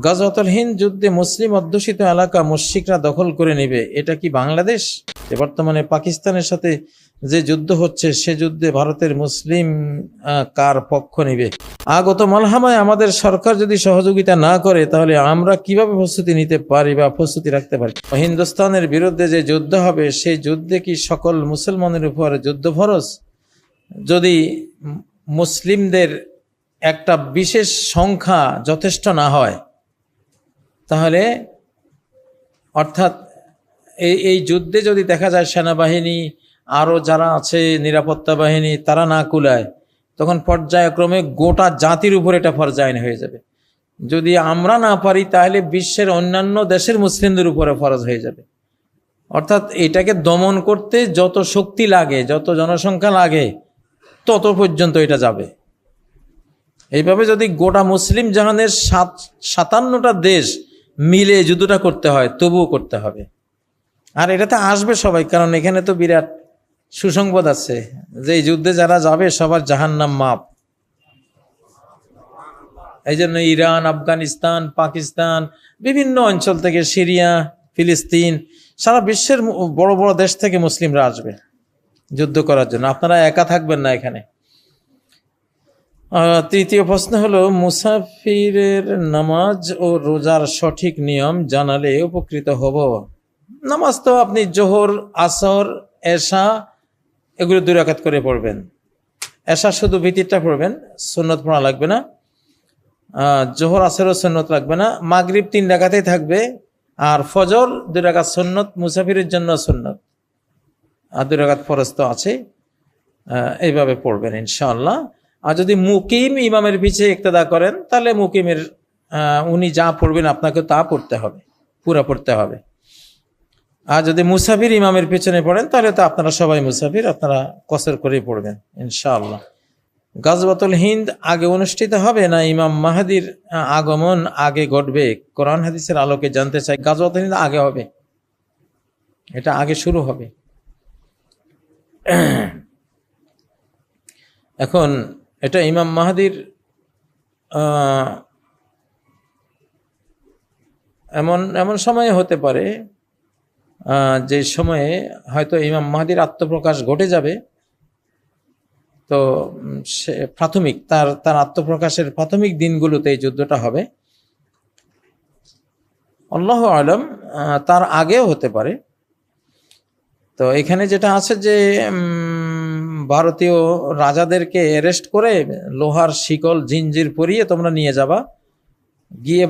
গাজওয়াতুল হিন্দ যুদ্ধে মুসলিম অধ্যুষিত এলাকা মুশরিকরা দখল করে নেবে, এটা কি বাংলাদেশ? বর্তমানে পাকিস্তানের সাথে যে যুদ্ধ হচ্ছে সে যুদ্ধে ভারতের মুসলিম কার পক্ষ নেবে? আগত মালহামায় আমাদের সরকার যদি সহযোগিতা না করে তাহলে আমরা কিভাবে প্রস্তুতি নিতে পারি বা প্রস্তুতি রাখতে পারি? হিন্দুস্তানের বিরুদ্ধে যে যুদ্ধ হবে সেই যুদ্ধে কি সকল মুসলমানের উপর যুদ্ধ ফরজ? যদি মুসলিমদের একটা বিশেষ সংখ্যা যথেষ্ট না হয় তাহলে, অর্থাৎ এই যুদ্ধে যদি দেখা যায় সেনাবাহিনী আরও যারা আছে নিরাপত্তা বাহিনী তারা না কুলায়, তখন পর্যায়ক্রমে গোটা জাতির উপর এটা ফরজ আইন হয়ে যাবে। যদি আমরা না পারি তাহলে বিশ্বের অন্যান্য দেশের মুসলিমদের উপরে ফরজ হয়ে যাবে। অর্থাৎ এটাকে দমন করতে যত শক্তি লাগে, যত জনসংখ্যা লাগে, তত পর্যন্ত এটা যাবে। এইভাবে যদি গোটা মুসলিম জাহানের 57টা দেশ মিলে যুদ্ধটা করতে হয় তবুও করতে হবে। আর এটাতে আসবে সবাই, কারণ এখানে তো বিরাট সুসংবাদ আছে যে এই যুদ্ধে যারা যাবে সবার জাহান্নাম মাপ। এই জন্য ইরান, আফগানিস্তান, পাকিস্তান, বিভিন্ন অঞ্চল থেকে, সিরিয়া, ফিলিস্তিন, সারা বিশ্বের বড় বড় দেশ থেকে মুসলিমরা আসবে যুদ্ধ করার জন্য। আপনারা একা থাকবেন না এখানে। তৃতীয় প্রশ্ন হলো, মুসাফিরের নামাজ ও রোজার সঠিক নিয়ম জানালে উপকৃত হব। নামাজ তো আপনি জোহর, আসর, এশা এগুলো 2 রাকাত করে পড়বেন। এশা শুধু ভিতরটা পড়বেন, সুন্নত পড়া লাগবে না। জোহর, আসরও সুন্নত লাগবে না। মাগরিব 3 রাকাতেই থাকবে। আর ফজর 2 রাকাত সুন্নত, মুসাফিরের জন্য সুন্নত। আর 2 রাকাত ফরজ তো আছে। এইভাবে পড়বেন ইনশাআল্লাহ। আর যদি মুকিম ইমামের পিছে ইক্তেদা করেন তাহলে মুকিমের উনি যা পড়বেন আপনাকে তা পড়তে হবে, পুরা পড়তে হবে। আর যদি মুসাফির ইমামের পেছনে পড়েন তাহলে তো আপনারা সবাই মুসাফির, আপনারা কসর করেই পড়বেন ইনশাআল্লাহ। গাজওয়াতুল হিন্দ আগে অনুষ্ঠিত হবে না ইমাম মাহদির আগমন আগে ঘটবে? কোরআন হাদিসের আলোকে জানতে চাই। গাজওয়াতুল হিন্দ আগে হবে, এটা আগে শুরু হবে। এখন এটা ইমাম মাহদির এমন সময়ে হতে পারে যে সময়ে হয়তো ইমাম মাহদির আত্মপ্রকাশ ঘটে যাবে। তো সে প্রাথমিক তার আত্মপ্রকাশের প্রাথমিক দিনগুলোতে এই যুদ্ধটা হবে। আল্লাহু আলম, তার আগেও হতে পারে। তো এখানে যেটা আছে যে ভারতীয় রাজাদেরকে অ্যারেস্ট করে লোহার শিকল জিঞ্জির পরিয়ে তোমরা নিয়ে যাবা, গিয়ে